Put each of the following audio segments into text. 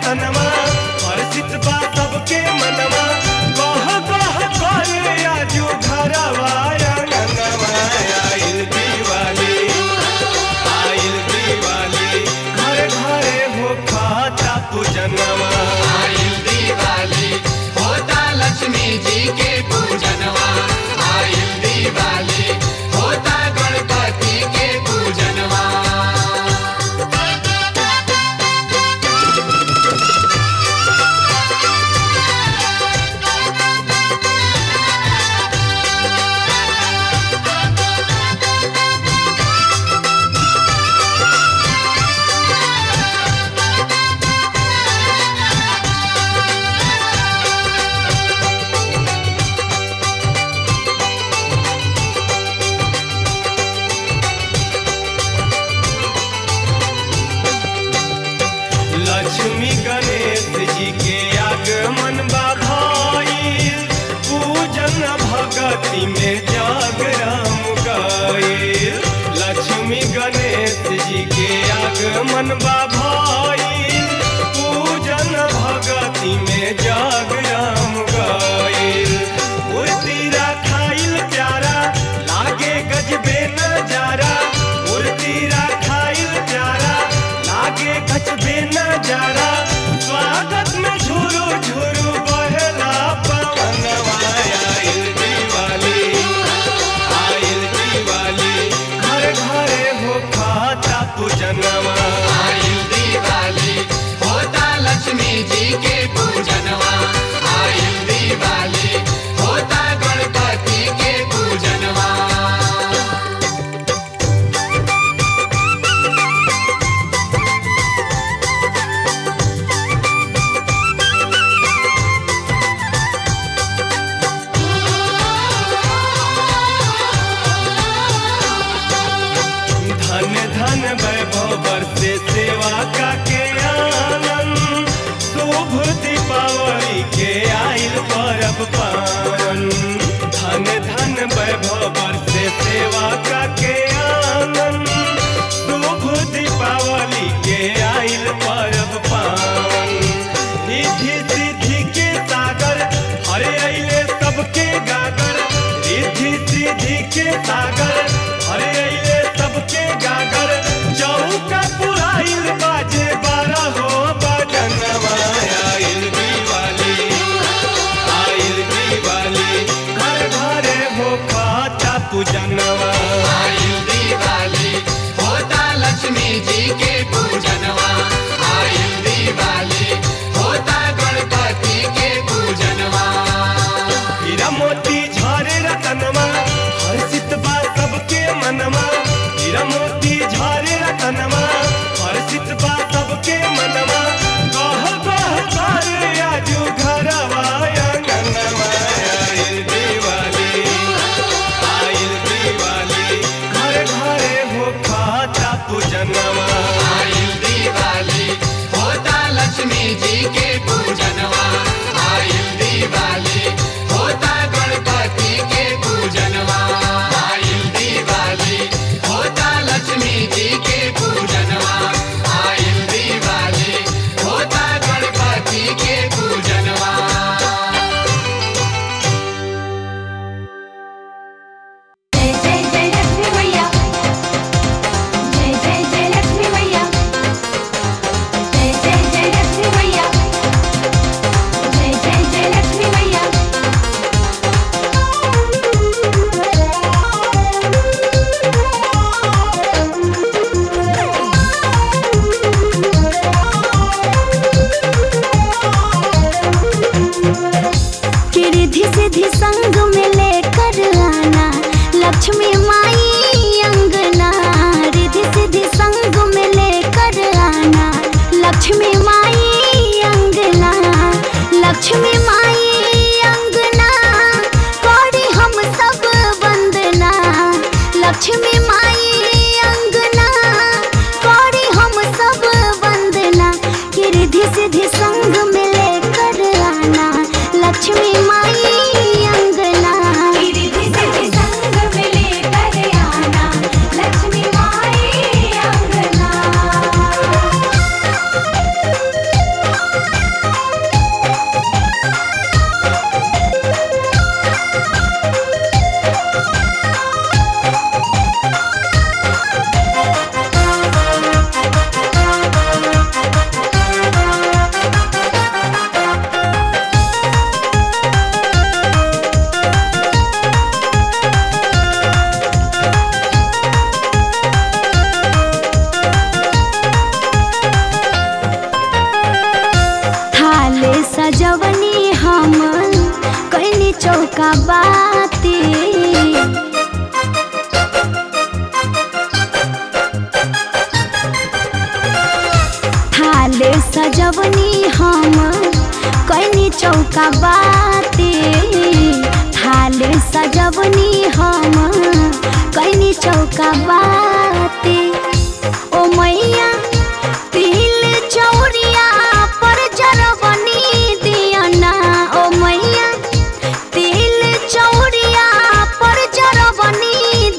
रतनवा हर्षित बा सबके मनवा कह कह करे आजू घरवा आंगनवा आइल दिवाली घरे घरे हो खाता पूजनवा आइल दिवाली होता लक्ष्मी जी के पूजनवा आइल दिवाली होता गणपति के पूजनवा। लक्ष्मी गणेश जी के आगमन बा भइल पूजन भगति में जागरण गइल। लक्ष्मी गणेश जी के आगमन बा भइल पूजन भगति में जागरण गइल। मूर्ति रखाइल प्यारा लागे गजबे नजारा मूर्ति रखाइल प्यारा लागे गजबे नजारा स्वागत में झुरू झुरू बहला पवनवा आइल दिवाली घरे घरे हो खाता पूजनवा आइल दिवाली होता लक्ष्मी जी के पूजनवा आइल दिवाली होता गणपति के पूजनवा। धन धन वैभव बरसे सेवा का के आनंद शुभ दीपावली के आइल परब पावन। धन धन वैभव बरसे सेवा का के आनंद शुभ दीपावली के आइल परब पावन। रिद्धि सिद्धि के सागर हरे अइले सबके गागर रिद्धि सिद्धि के सागर हरे अइले सबके गागर चौका पुराइल बाजे 12 हो बजनवा आइल दिवाली घर घरे हो खाता पूजनवा आइल दिवाली होता लक्ष्मी जी के पूजनवा आइल दिवाली होता गणपति के पूजनवा। हीरा मोती झरे रतनवा हर्षित बा सबके मनवा हीरा मोती झरे रतनवा हर्षित बा सबके मनवा कह कह करे आजू घरवा आंगनवा आइल दिवाली घरे घरे हो खाता पूजनवा आइल दिवाली होता लक्ष्मी जी के पूजनवा आइल दिवाली होता गणपति के पूजनवा आइल दिवाली होता लक्ष्मी जी के पूजनवा आइल दिवाली होता गणपति के पूजनवा। जय जय जय लक्ष्मी मैया जय जय जय लक्ष्मी मैया जय जय जय लक्ष्मी मैया जय जय जय लक्ष्मी मैया। कि रिद्धि सिद्धि संग में लेकर आना लक्ष्मी माई अंगना रिद्धि सिद्धि संग में लेकर आना लक्ष्मी माई अंगना लक्ष्मी माई अंगना कौड़ी हम सब वंदना लक्ष्मी माई अंगना कौड़ी हम सब वंदना कि रिद्धि सिद्धि संग में लेकर आना लक्ष्मी माई अंगना रिद्धि सिद्धि संग में लेकर चौका बाती थाल सजवनी हम कैनी चौका बाती थाल सजवनी हम कैनी चौका बाती ओ मैया तिल चौरिया पर जरवनी दियाना ओ मैया तिल चौरिया पर जरवनी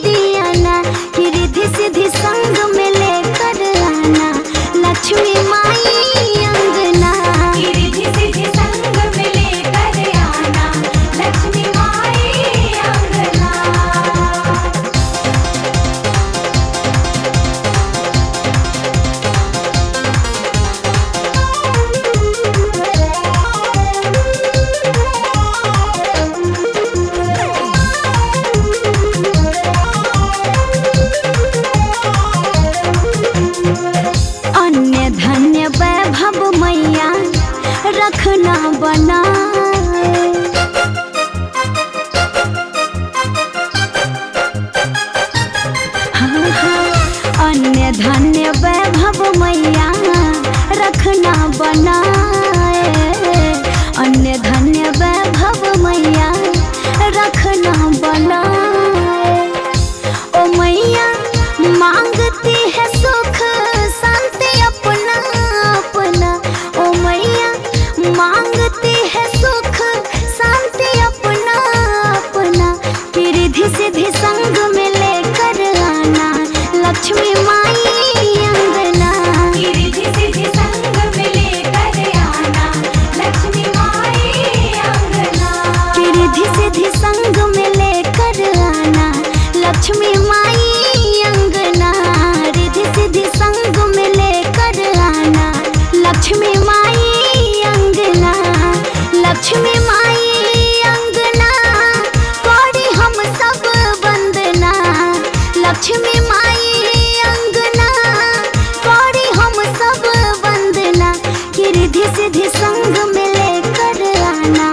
दियाना रिद्धि सिद्धि संग में लेकर आना लक्ष्मी माई अंगना रिद्धि सिद्धि संग में लेकर आना लक्ष्मी माई अंगना। अन्य धन्य वैभव मैया रखना बना अन्य धन्य वैभव मैया रखना बनाए अन्य धन्य वैभव मैया रखना बनाए ओ मैया मांगती है सुख शांति अपना अपना ओ मैया मांगती है सुख शांति अपना अपना रिद्धि सिद्धि संग में लेकर आना लक्ष्मी माई अंगना रिद्धि सिद्धि संग में लेकर आना लक्ष्मी माई अंगना। रिद्धि सिद्धि संग में लेकर आना लक्ष्मी माई अंगना रिद्धि सिद्धि संग में लेकर आना लक्ष्मी माई अंगना लक्ष्मी माई अंगना करी हम सब वंदना लक्ष्मी माई अंगना करी हम सब वंदना रिद्धि सिद्धि संग में लेकर आना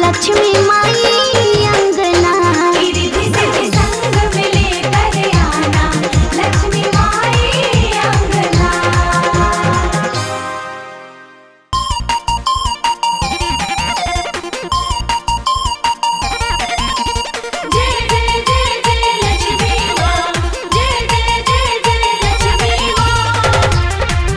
लक्ष्मी माई अंगना रिद्धि सिद्धि संग में लेकर आना लक्ष्मी माई अंगना। जय जय जय जय लक्ष्मी माँ जय जय जय जय लक्ष्मी माँ।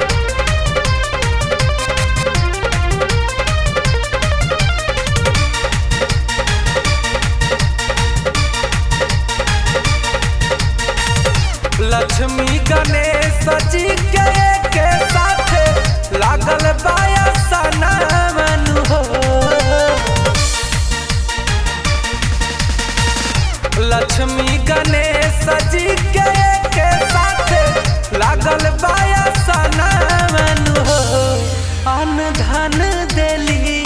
लक्ष्मी गणेश जी के साथे लागल बाया सनमन हो लक्ष्मी गणेश जी के साथे लागल बाया सनमन हो अन धन देली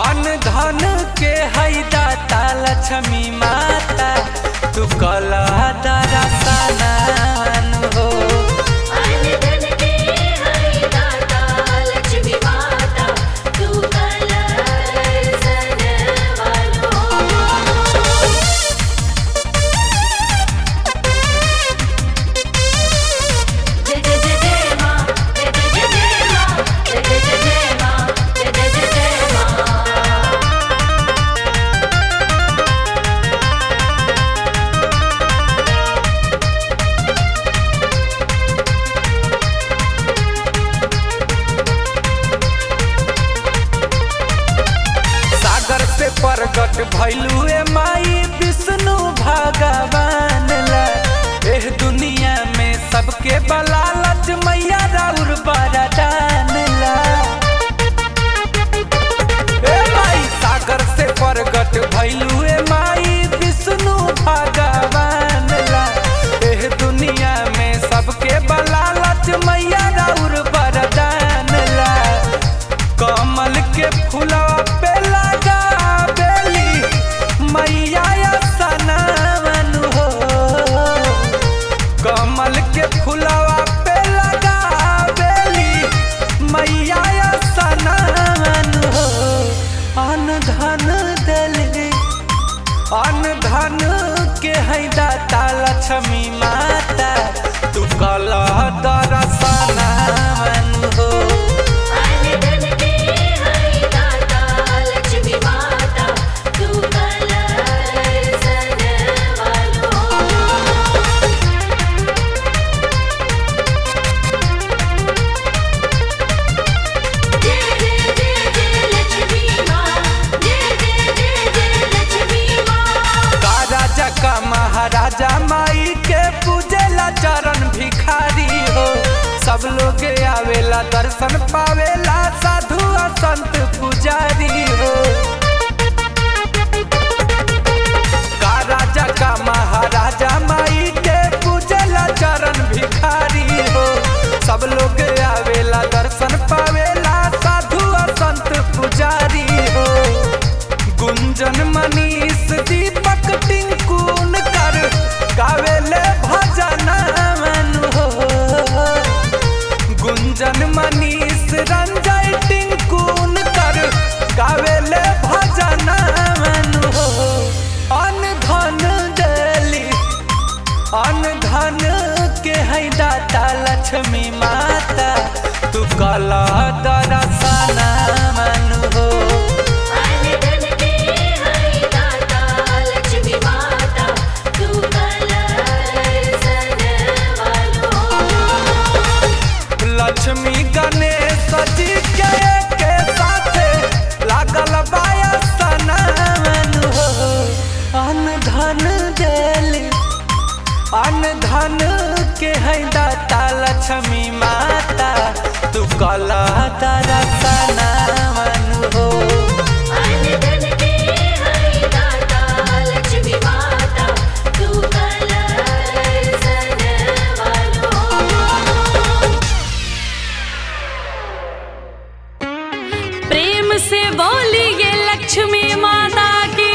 अन धन के है दाता लक्ष्मी माता तू कला दरसनन हो धन के हरि दाता लक्ष्मी माता तू कलसन वालो। जय जय जय जय माँ जय जय जय जय माँ जय जय जय जय माँ जय जय जय जय माँ। सागर से प्रगट भैलू माई विष्णु भगवान ला एह दुनिया में सबके बलालच मैया राउर बरदान ला ए माई सागर से प्रगट भैलू माई विष्णु भगवान ला एह दुनिया में सबके बलालच मैया राउर बरदान ला कमल के फूलवा पे लगा बेली मैया अन धन के है दाता लक्ष्मी माता तू कल दरसना मन हो महाराजा माई के पूजेला चरण भिखारी हो सब लोग आवेला दर्शन पावेला साधु संत पुजारी हो का राजा का महाराजा माई के पूजेला चरण भिखारी हो सब लोग आवेला दर्शन पावेला साधु संत पुजारी हो गुंजन मनीष दीपक टिंकुन कर गावेले भजन मन हो गुंजन मनीष रंजय टिंकुन कर गावेले भजन मन हो अन धन देली अन धन के है दाता लक्ष्मी माता तू कला दरसना मन हो लक्ष्मी गणेश जी के साथे लागल बायसना मन हो अन धन देली अन धन के है दाता लक्ष्मी माता तू कला दरसना मन हो से बोलिए लक्ष्मी माता की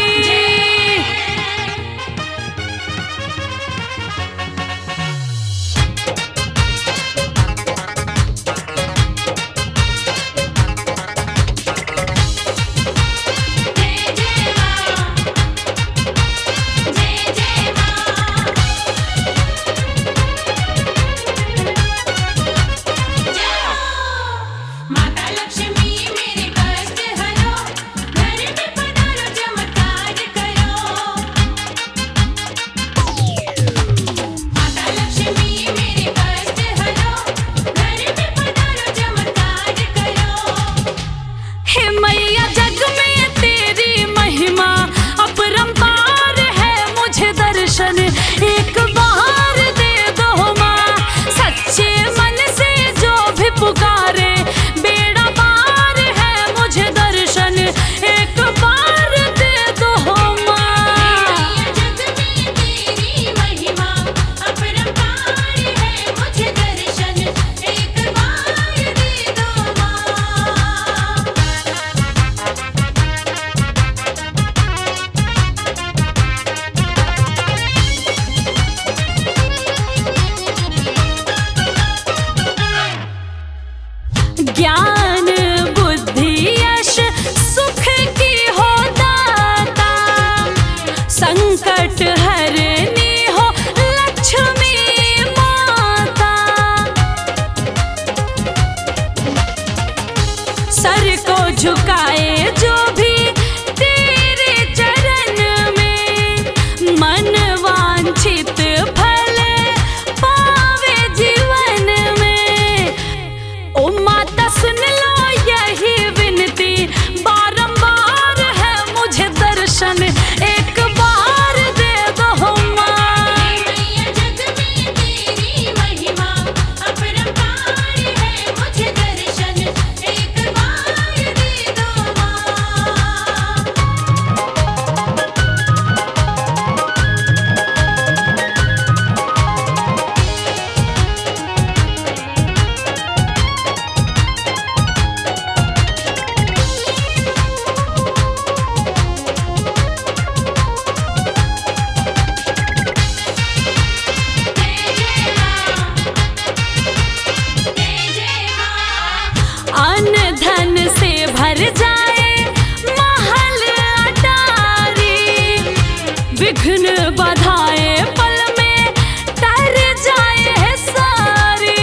झुनझुन बधाए पल में तर जाए है सारी।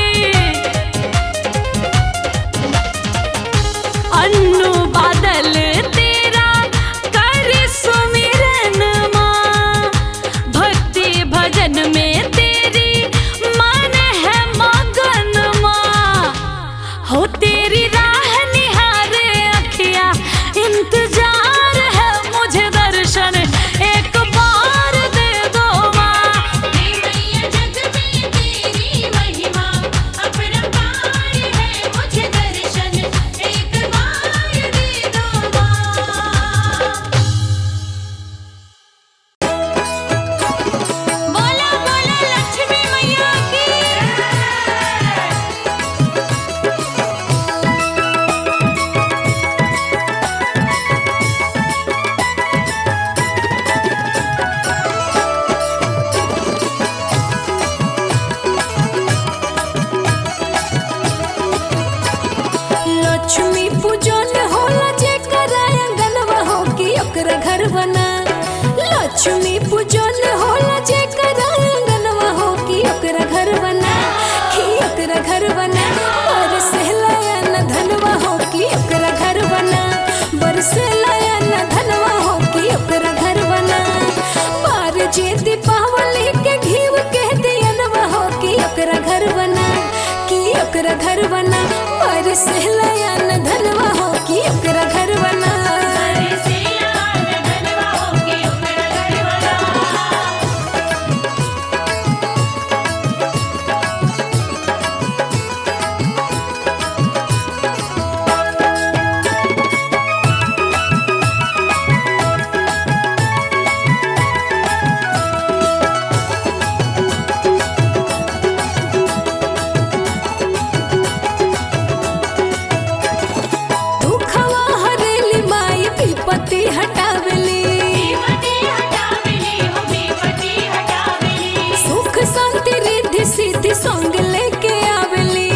अन्नू बादल तेरा कर सुमिरन माँ, भक्ति भजन में तेरी मन है मगन माँ। हो तेरी राह निहारे अखियाँ, इंतजार है मुझे दर्शन एक बार दे दो माँ। मैया जग में तेरी महिमा अपरंपार है, मुझे दर्शन एक बार दे दो माँ। बोला बोला लक्ष्मी मैया की। लक्ष्मी पूजन होला जेकर आंगनवा हो कि ओकरा घर बना। लक्ष्मी पूजन होला जेकर आंगनवा हो कि ओकरा घर बना, कि ओकरा घर बना। बरसेला न धनवा हो कि ओकरा घर बना, बरसेला न धनवा हो कि ओकरा घर बना। बार जे दीपावली के घीव के दियनवा हो कि ओकरा घर बना, कि ओकरा घर बना। बरसेला न धनवा हो कि ओकरा घर बना। दुखवा हरेली माई विपत्ति हटावेली, सुख शांति रिद्धि सिद्धि संग लेके आवेली।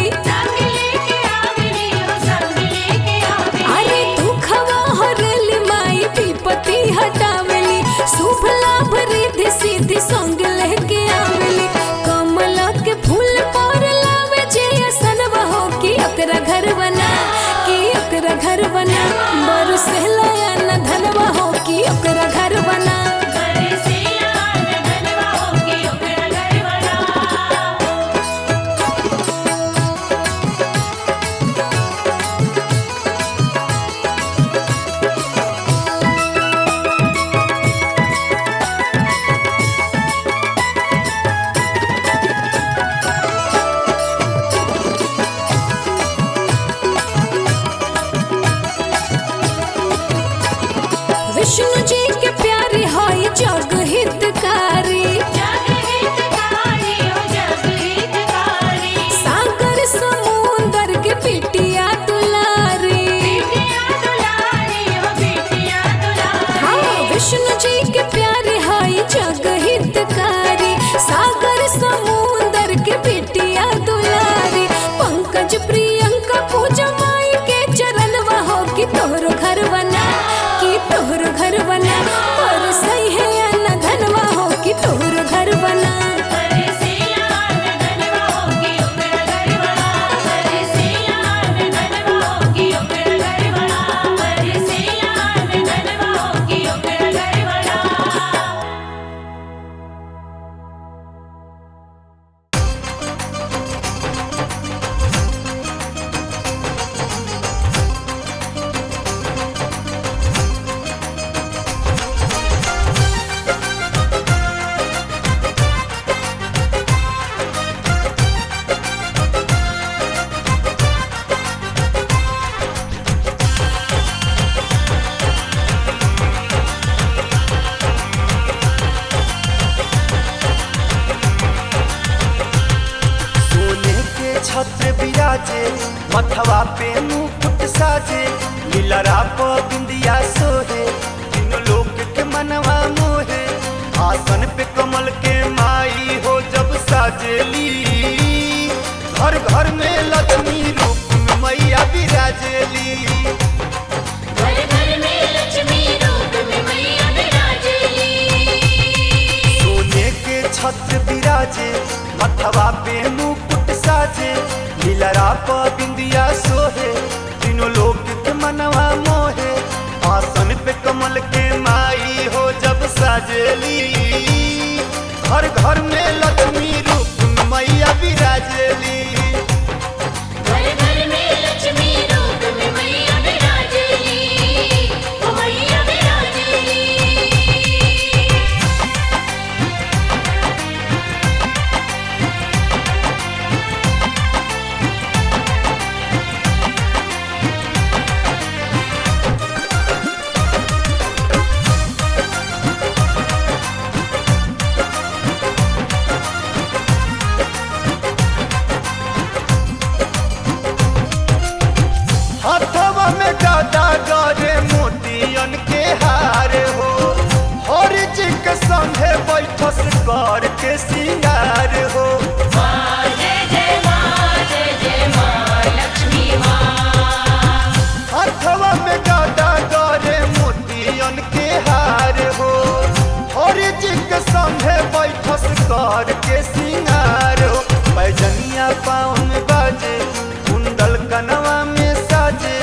अरे दुखवा हरेली माई विपत्ति हटावेली, शुभ लाभ रिद्धि सिद्धि संग लेके आवेली। कमला के फूल पर लावे जे असनवा हो कि ओकरा घर बना, कि ओकरा घर बना। बरसेला न धनवा हो कि ओकरा घर बना। विष्णु जी के प्यारे हाय जग हितकारी, सागर समुंदर के बिटिया दुलारी। हाँ विष्णु जी के प्यारे हाय जग हितकारी, सागर समुंदर के बिटिया दुलारी। पंकज प्रियंका पूजा माई के चरणवा हो कि तोहरो घर बना, कि तोहरो घर बना। और सही है न धनवा हो कि तोहरो घर बना। छत्र बिराजे, मथवा पे मुकुट साजे, लीलरा प बिंदिया सोहे, तीनों लोक के मनवा मोहे। आसन पे कमल के माई हो जब साजेली, घर घर में लक्ष्मी रूप में मैया विराजेली। घर घर में लक्ष्मी रूप में मैया विराजेली। छत्र विराजे मथवा पे मुकुट साजे लीलरा प बिंदिया सोहे तीनों लोक के मनवा मोहे आसन पे कमल के माई हो जब साजेली घर घर में लक्ष्मी रूप में मैया विराजेली घर घर में लक्ष्मी रूप में मैया विराजेली ओ मैया विराजेली। हाथवा में गादा गरे मोतियन के हार हो हर जी के संगे बैठस कर के सिंगार हो माँ जय जय माँ लक्ष्मी माँ। हाथवा में गादा गरे मोतियन के हार हो हर जी के संगे बैठस कर के सिंगार हो पैजनिया पाँव में बाजे कुंडल कनवा में साजे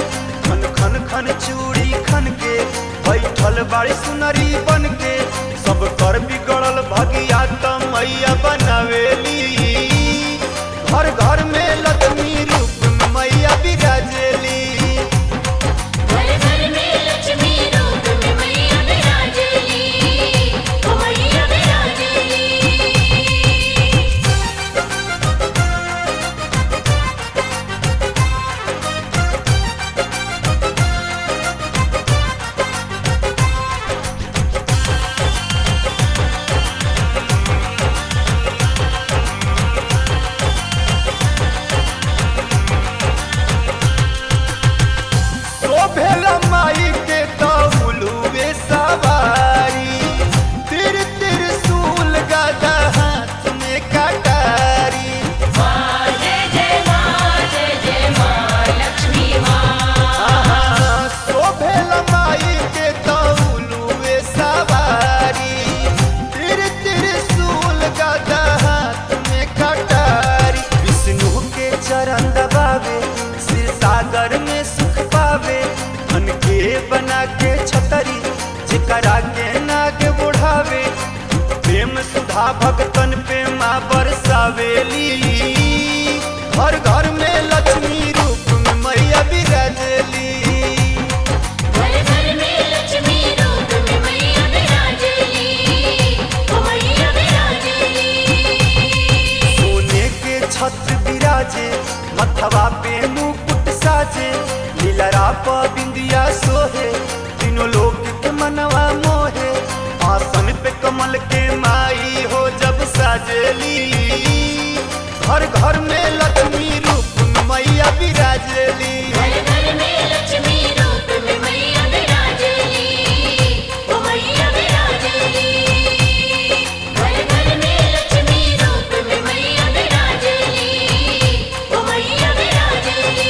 खन खन खन चूड़ी खन के बैठल बाड़ी सुनरी बन के सब कर बिगड़ल भगिया त मैया बनावेली घर घर में लक्ष्मी रूप में मैया विराजेली घर घर में लक्ष्मी रूप में मैया विराजेली ओ मैया विराजेली। शोभेला माई के तौलुए सवारी तिर तिर सूल गदा हाथ में कटारी माँ जय माँ लक्ष्मी माँ। शोभेला माई के तौलुए सवारी तिर तिर सूल गदा हाथ में कटारी विष्णु के चरण दबावे सिर सागर में सुख पावे धन के बना के छतरी जिकरा के नाग बुढ़ावे प्रेम सुधा भगतन पे माँ बरसावेली घर घर में लक्ष्मी रूप में मैया विराजेली घर घर में लक्ष्मी रूप में मैया विराजेली ओ मैया विराजेली। सोने के छत्र विराजे मथवा पे मुकुट साजे लीलरा प बिंदिया सोहे तीनों लोक के मनवा मोहे आसन पे कमल के माई हो जब साजेली घर घर में लक्ष्मी रूप में मैया विराजेली घर घर में लक्ष्मी रूप में मैया विराजेली ओ मैया विराजेली। घर घर में लक्ष्मी रूप में मैया विराजेली ओ मैया विराजेली।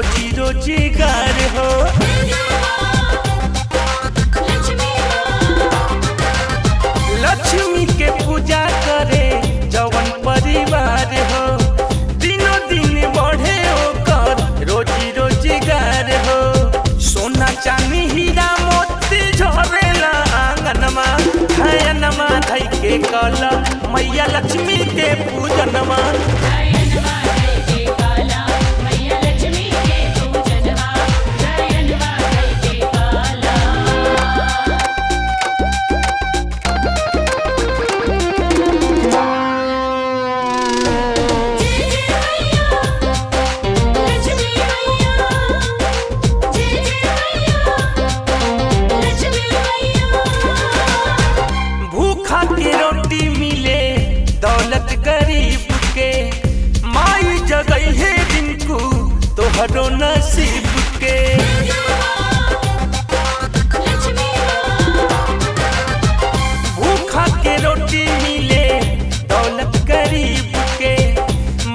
रोजी रोजगार हो। लक्ष्मी के पूजा करे जवन परिवार हो, दिनों दिन बढ़े ओकर रोजी रोजगार हो। सोना चांदी हीरा मोती झरेला आंगनमा, धयनमा धई के कला मैया लक्ष्मी के पूजनमा। तोहरो नसीब के भूखा के रोटी मिले दौलत गरीब के,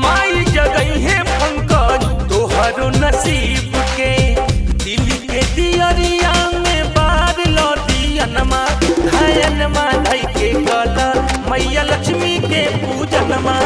माई जगई है पंकज तोहरो नसीब के। दिल के दियरिया में बार लो दियनमा, धयनमा धई के कला मैया लक्ष्मी के पूजनमा।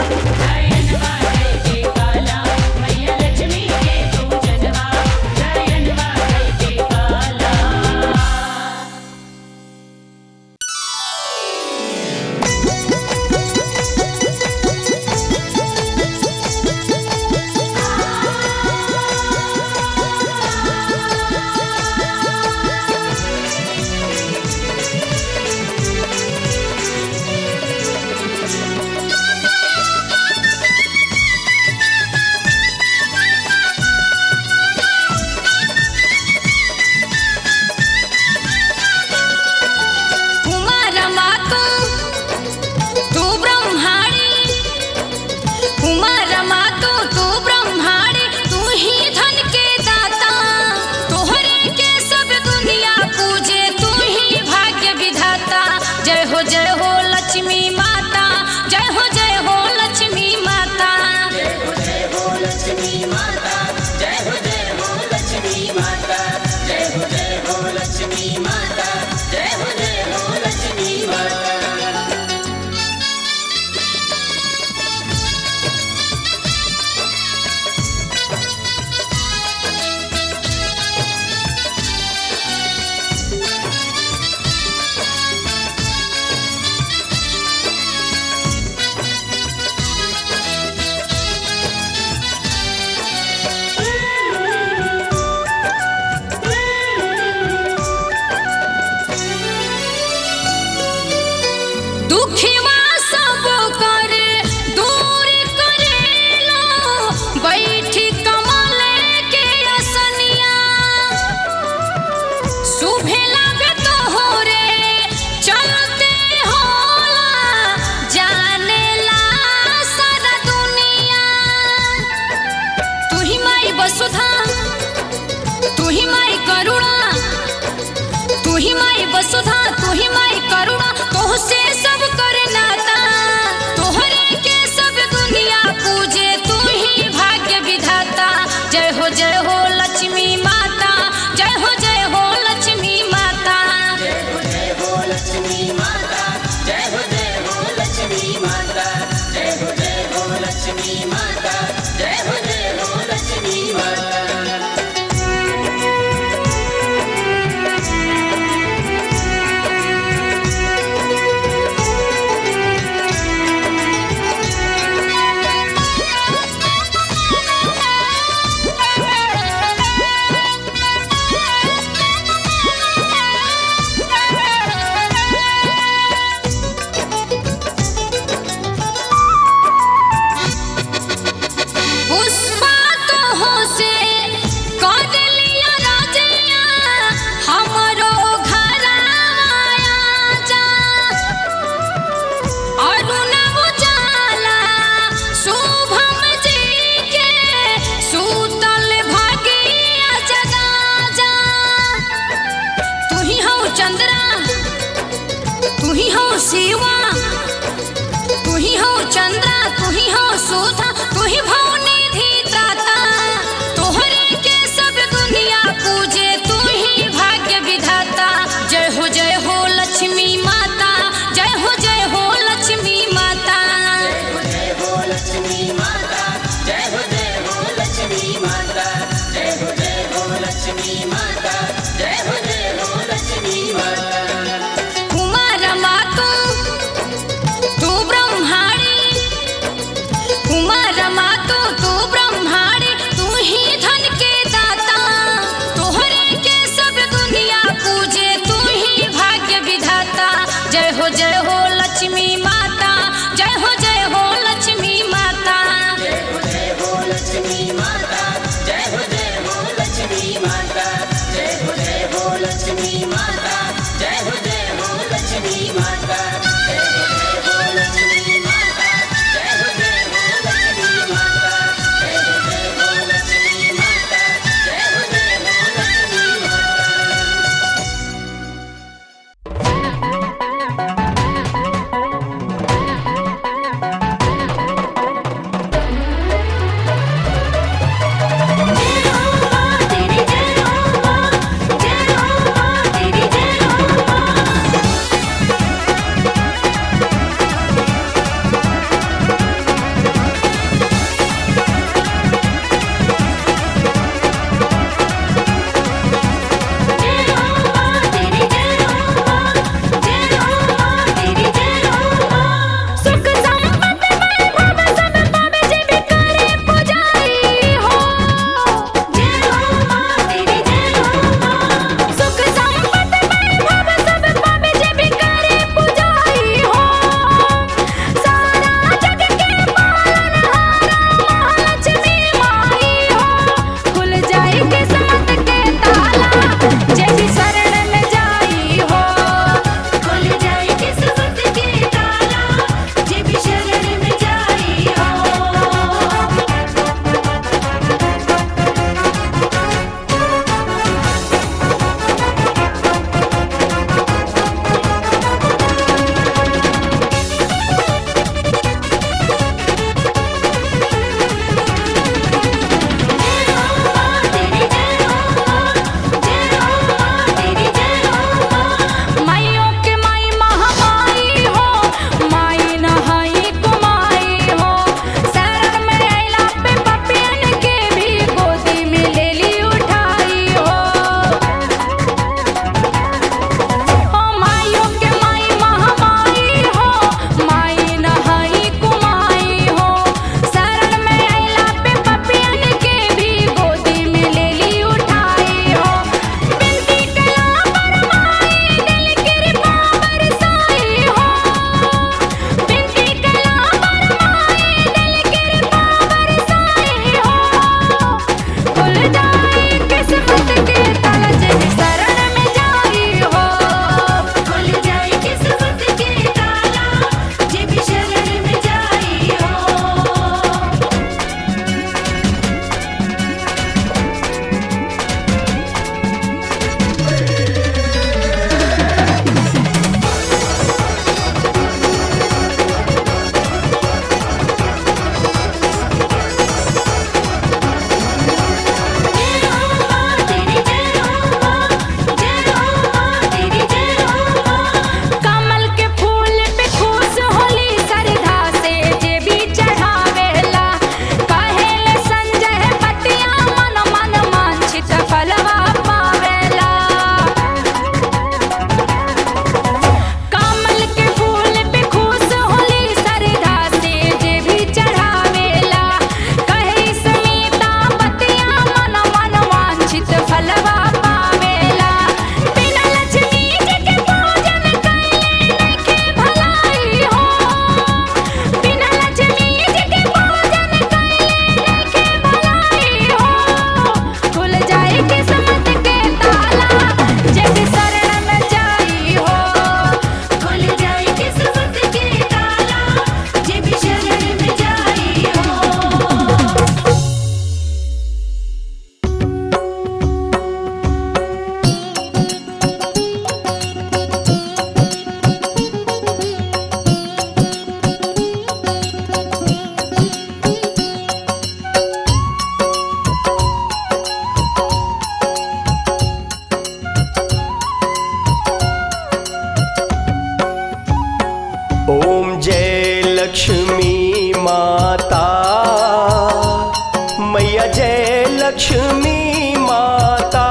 लक्ष्मी माता,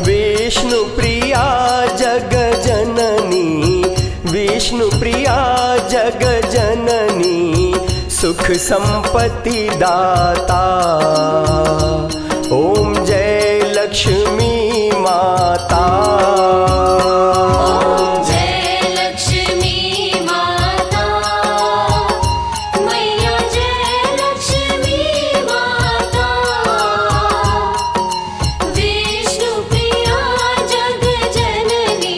विष्णु प्रिया जग जननी, विष्णु प्रिया जग जननी, सुख संपत्ति दाता। ओम जय लक्ष्मी माता। ओम जय लक्ष्मी माता, मैया जय लक्ष्मी माता, विष्णु प्रिया जग जननी,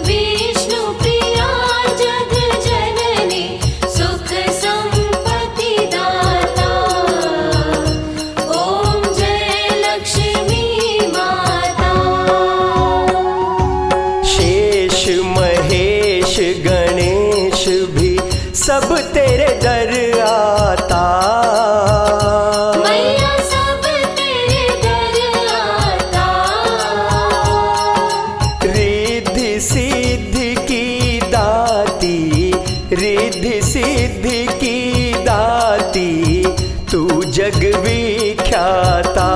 विष्णु प्रिया जग जननी, सुख संपत्ति दाता। ओम जय लक्ष्मी माता। शेष महेश गणेश भी सब तेरे दर आता, मैया सब तेरे दर आता, रिद्धि सिद्धि की दाती, रिद्धि सिद्धि की दाती, तू जग विख्याता।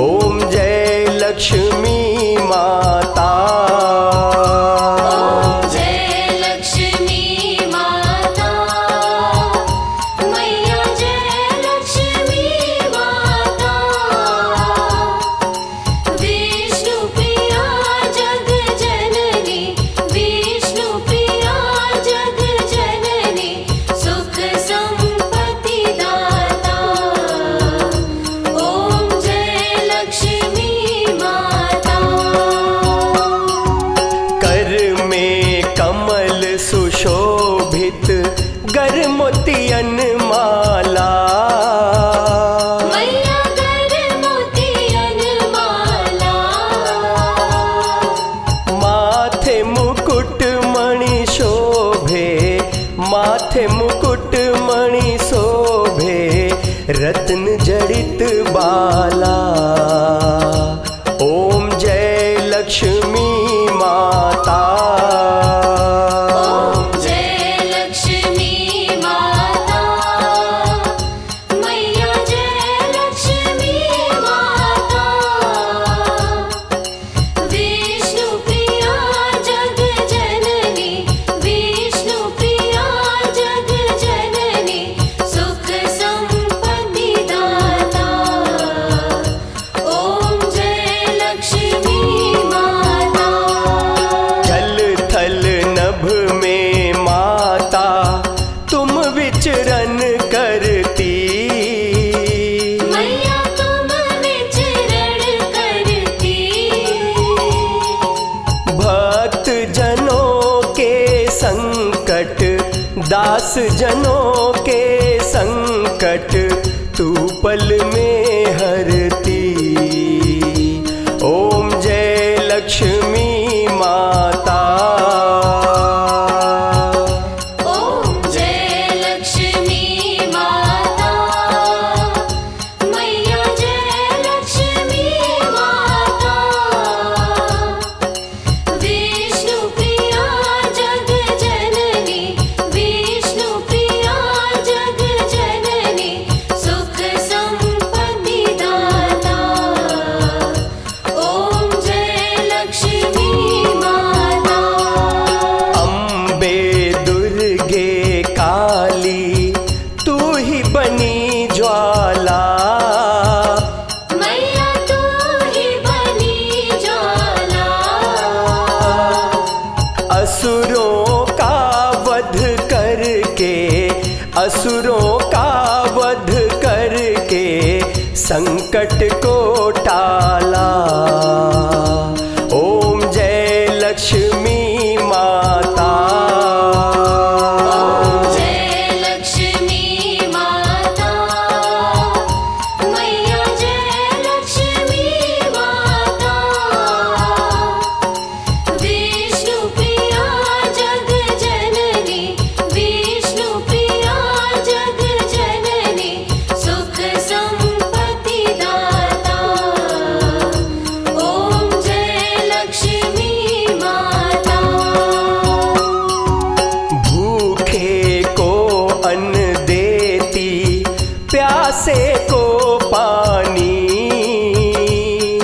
ओम जय लक्ष्मी माता। ओम जय लक्ष्मी माता, मैया जय लक्ष्मी माता, विष्णु प्रिया जग जननी, विष्णु प्रिया जग जननी, सुख संपत्ति दाता। ओम जय लक्ष्मी माता। कर में कमल सुशोभित गर मोतियन माला, मैया कर मोतियन माला, माथे मुकुट मणि शोभे, माथे मुकुट मणि शोभे, रत्न जड़ित बाला। ओम जय लक्ष्मी माता। ओम जय लक्ष्मी माता, मैया जय लक्ष्मी माता, विष्णु प्रिया जग जननी, विष्णु प्रिया जग जननी, सुख संपत्ति दाता। ओम जय लक्ष्मी माता। जल थल नभ में माता तुम विचरण करती, मैया तुम विचरण करती, भक्त जनों के संकट, दास जनों के संकट, तू पल में हरती। ओम जय लक्ष्मी माता। ओम जय लक्ष्मी माता, मैया जय लक्ष्मी माता, विष्णु प्रिया जग जननी, विष्णु प्रिया जग जननी, सुख संपत्ति दाता। ओम जय लक्ष्मी माता। अम्बे दुर्गे काली तू ही बनी ज्वाला, मैया तू ही बनी ज्वाला, असुरों का वध करके, असुरों का वध करके, संकट को टाला। ओम जय लक्ष्मी माता। ओम जय लक्ष्मी माता, मैया जय लक्ष्मी माता, विष्णु प्रिया जग जननी, विष्णु प्रिया जग जननी, सुख संपत्ति दाता। प्यासे को पानी,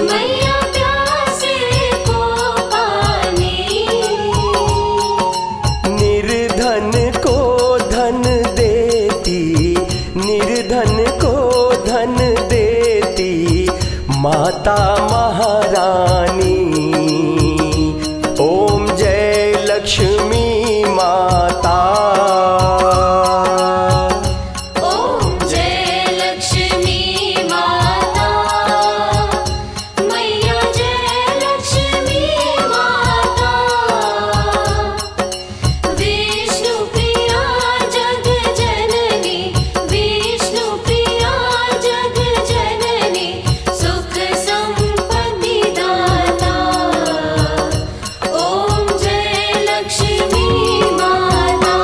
मैया प्यासे को पानी, निर्धन को धन देती, निर्धन को धन देती माता महारानी। ओम जय लक्ष्मी माता। ओम जय लक्ष्मी माता, मैया जय लक्ष्मी माता। विष्णु प्रिया जग जननी, विष्णु प्रिया जग जननी, सुख संपत्ति दाता। ओम जय लक्ष्मी माता।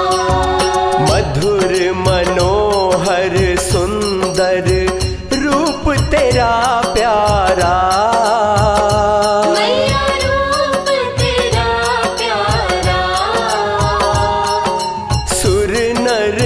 मधुर मनोहर सुंदर रूप तेरा प्यारा, मैया रूप तेरा प्यारा, सुर नर